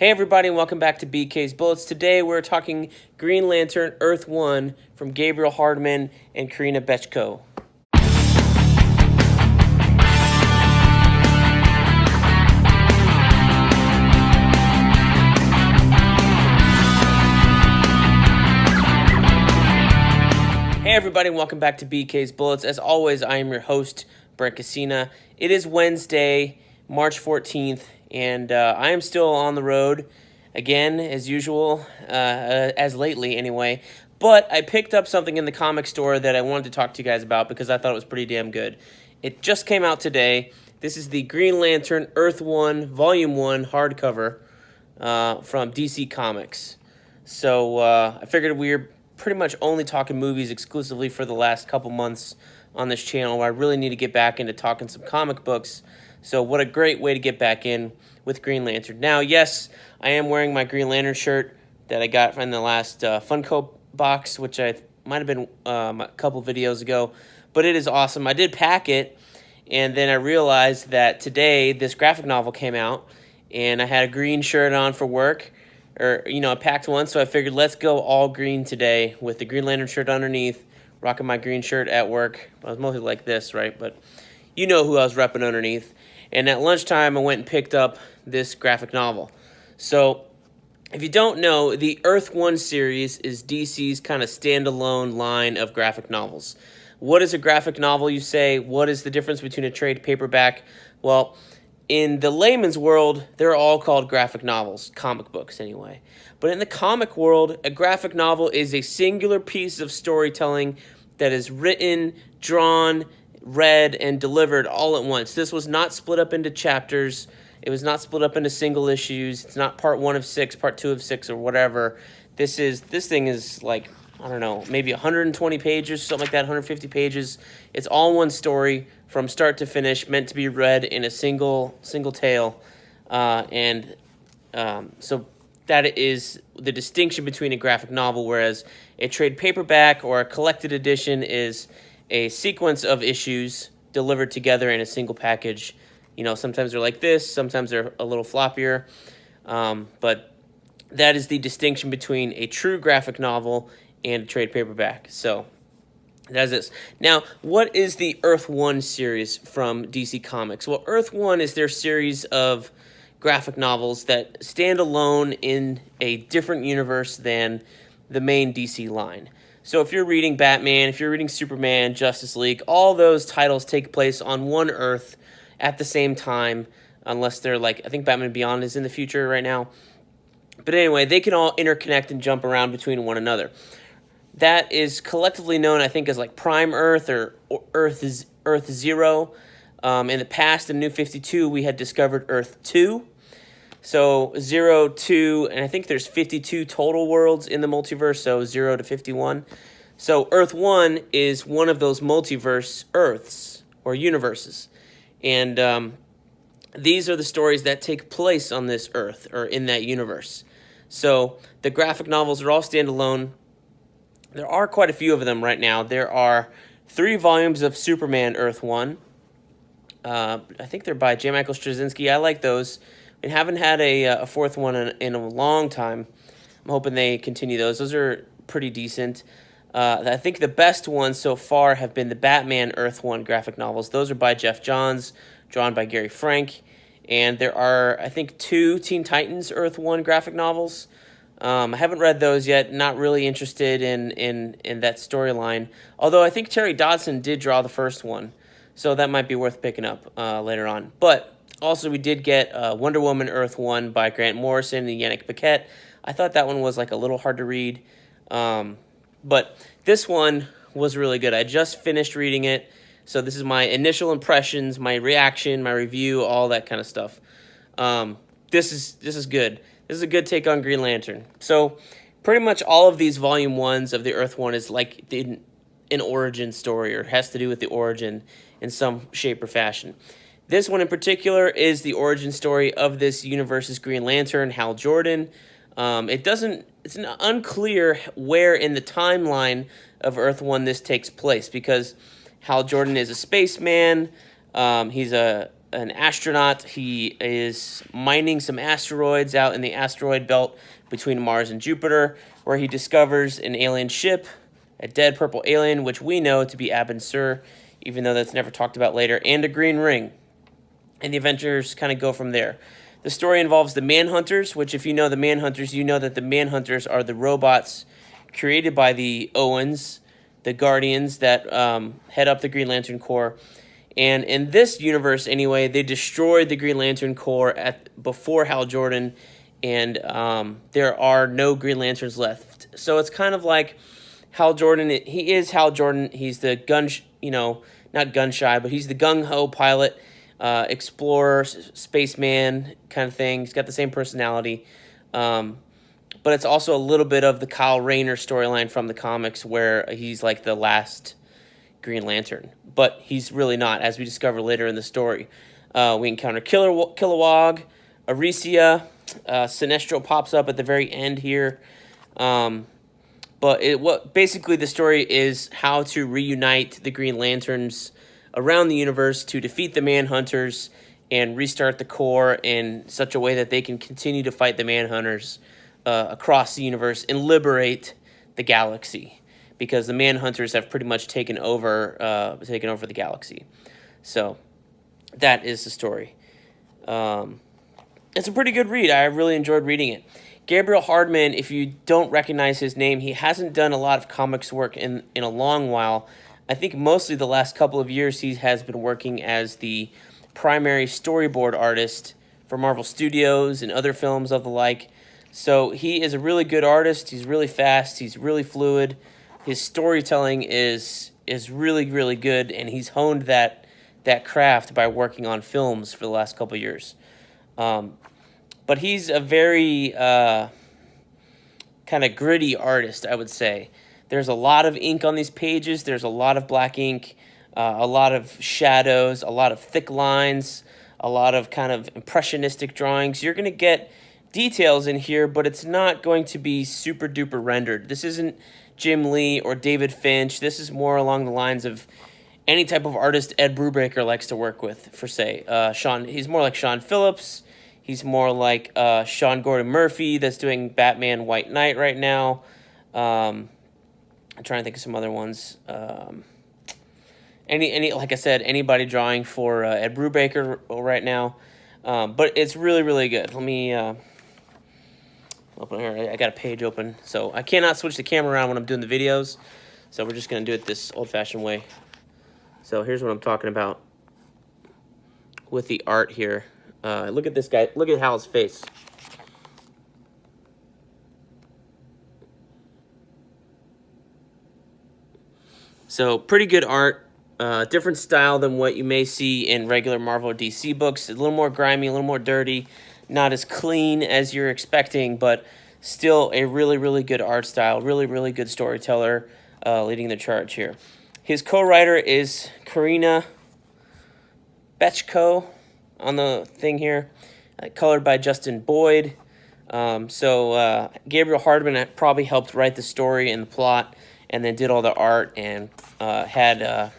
Hey everybody, and welcome back to BK's Bullets. Today we're talking Green Lantern Earth 1 from Gabriel Hardman and Karina Bechko. Hey everybody, and welcome back to BK's Bullets. As always, I am your host, Brent. It is Wednesday, March 14th, and I am still on the road, again, as usual, as lately anyway. But I picked up something in the comic store that I wanted to talk to you guys about because I thought it was pretty damn good. It just came out today. This is the Green Lantern Earth 1 Volume 1 hardcover from DC Comics. So I figured we were pretty much only talking movies exclusively for the last couple months on this channel. I really need to get back into talking some comic books. So what a great way to get back in with Green Lantern. Now, yes, I am wearing my Green Lantern shirt that I got from the last Funko box, which I might have been a couple videos ago, but it is awesome. I did pack it, and then I realized that today this graphic novel came out, and I had a green shirt on for work, or, you know, I packed one, so I figured let's go all green today with the Green Lantern shirt underneath, rocking my green shirt at work. I was mostly like this, right, but you know who I was repping underneath. And at lunchtime, I went and picked up this graphic novel. So, if you don't know, the Earth 1 series is DC's kind of standalone line of graphic novels. What is a graphic novel, you say? What is the difference between a trade paperback? Well, in the layman's world, they're all called graphic novels, comic books anyway. But in the comic world, a graphic novel is a singular piece of storytelling that is written, drawn, read, and delivered all at once. This was not split up into chapters. It was not split up into single issues. It's not part 1 of 6, part 2 of 6, or whatever. This thing is like, I don't know, maybe 120 pages, something like that, 150 pages. It's all one story from start to finish, meant to be read in a single tale. So that is the distinction between a graphic novel, whereas a trade paperback or a collected edition is a sequence of issues delivered together in a single package. You know, sometimes they're like this, sometimes they're a little floppier, but that is the distinction between a true graphic novel and a trade paperback. So that's this. Now, what is the Earth 1 series from DC Comics? Well, Earth 1 is their series of graphic novels that stand alone in a different universe than the main DC line. So if you're reading Batman, if you're reading Superman, Justice League, all those titles take place on one Earth at the same time, unless they're like, I think Batman Beyond is in the future right now. But anyway, they can all interconnect and jump around between one another. That is collectively known, I think, as like Prime Earth or Earth Zero. In the past, in New 52, we had discovered Earth 2. So 0, 2, and I think there's 52 total worlds in the multiverse, so 0 to 51. So Earth 1 is one of those multiverse Earths, or universes. And these are the stories that take place on this Earth, or in that universe. So the graphic novels are all standalone. There are quite a few of them right now. There are 3 volumes of Superman Earth 1. I think they're by J. Michael Straczynski. I like those. We haven't had a 4th one in a long time. I'm hoping they continue those. Those are pretty decent. I think the best ones so far have been the Batman Earth 1 graphic novels. Those are by Jeff Johns, drawn by Gary Frank. And there are, I think, 2 Teen Titans Earth 1 graphic novels. I haven't read those yet. Not really interested in that storyline. Although I think Terry Dodson did draw the first one. So that might be worth picking up later on. But also, we did get Wonder Woman Earth 1 by Grant Morrison and Yannick Paquette. I thought that one was like a little hard to read. But this one was really good. I just finished reading it. So this is my initial impressions, my reaction, my review, all that kind of stuff. This is good. This is a good take on Green Lantern. So pretty much all of these volume 1s of the Earth 1 is like an origin story, or has to do with the origin in some shape or fashion. This one in particular is the origin story of this universe's Green Lantern, Hal Jordan. It's unclear where in the timeline of Earth 1 this takes place, because Hal Jordan is a spaceman. He's a an astronaut. He is mining some asteroids out in the asteroid belt between Mars and Jupiter, where he discovers an alien ship, a dead purple alien, which we know to be Abin Sur, even though that's never talked about later, and a green ring. And the adventures kind of go from there. The story involves the Manhunters, which if you know the Manhunters, you know that the Manhunters are the robots created by the Owens, the Guardians that head up the Green Lantern Corps. And in this universe, anyway, they destroyed the Green Lantern Corps before Hal Jordan, and there are no Green Lanterns left. So it's kind of like Hal Jordan. He is Hal Jordan. He's the not gun shy, but he's the gung ho pilot, explorer, spaceman kind of thing. He's got the same personality. But it's also a little bit of the Kyle Rayner storyline from the comics where he's like the last Green Lantern. But he's really not, as we discover later in the story. We encounter Kilowog, Aricia, Sinestro pops up at the very end here. But basically the story is how to reunite the Green Lanterns around the universe to defeat the Manhunters and restart the Corps in such a way that they can continue to fight the Manhunters across the universe and liberate the galaxy, because the Manhunters have pretty much taken over the galaxy. So that is the story. It's a pretty good read. I really enjoyed reading it. Gabriel Hardman, if you don't recognize his name, he hasn't done a lot of comics work in a long while. I think mostly the last couple of years he has been working as the primary storyboard artist for Marvel Studios and other films of the like. So he is a really good artist. He's really fast. He's really fluid. His storytelling is really, really good, and he's honed that craft by working on films for the last couple of years. But he's a very kind of gritty artist, I would say. There's a lot of ink on these pages. There's a lot of black ink, a lot of shadows, a lot of thick lines, a lot of kind of impressionistic drawings. You're going to get details in here, but it's not going to be super duper rendered. This isn't Jim Lee or David Finch. This is more along the lines of any type of artist Ed Brubaker likes to work with, for say. He's more like Sean Phillips. He's more like Sean Gordon Murphy that's doing Batman White Knight right now. I'm trying to think of some other ones. Like I said, anybody drawing for Ed Brubaker right now. But it's really, really good. Let me open here. I got a page open, so I cannot switch the camera around when I'm doing the videos. So we're just gonna do it this old-fashioned way. So here's what I'm talking about with the art here. Look at this guy. Look at Hal's face. So pretty good art. Different style than what you may see in regular Marvel or DC books. A little more grimy, a little more dirty. Not as clean as you're expecting, but still a really, really good art style. Really, really good storyteller leading the charge here. His co-writer is Karina Bechko on the thing here, colored by Justin Boyd. Gabriel Hardman probably helped write the story and the plot, and then did all the art and had, I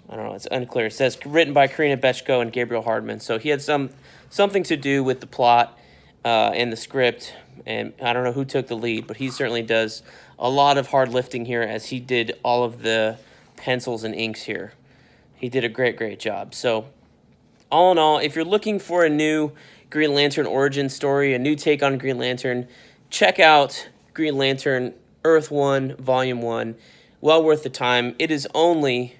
don't know, it's unclear. It says written by Karina Bechko and Gabriel Hardman. So he had something to do with the plot and the script, and I don't know who took the lead, but he certainly does a lot of hard lifting here, as he did all of the pencils and inks here. He did a great, great job. So all in all, if you're looking for a new Green Lantern origin story, a new take on Green Lantern, check out Green Lantern Earth 1, Volume 1. Well worth the time. It is only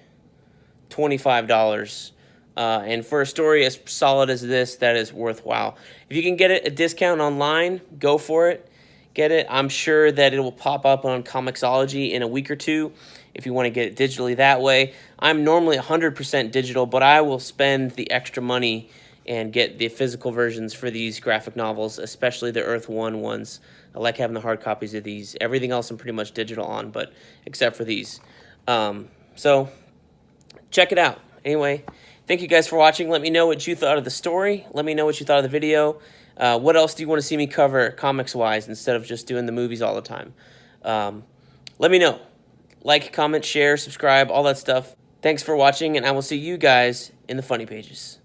$25. And for a story as solid as this, that is worthwhile. If you can get it a discount online, go for it. Get it. I'm sure that it will pop up on Comixology in a week or two if you want to get it digitally that way. I'm normally 100% digital, but I will spend the extra money and get the physical versions for these graphic novels, especially the Earth 1 ones. I like having the hard copies of these. Everything else I'm pretty much digital on, but except for these. So check it out. Anyway, thank you guys for watching. Let me know what you thought of the story. Let me know what you thought of the video. What else do you want to see me cover comics-wise instead of just doing the movies all the time? Let me know. Like, comment, share, subscribe, all that stuff. Thanks for watching, and I will see you guys in the funny pages.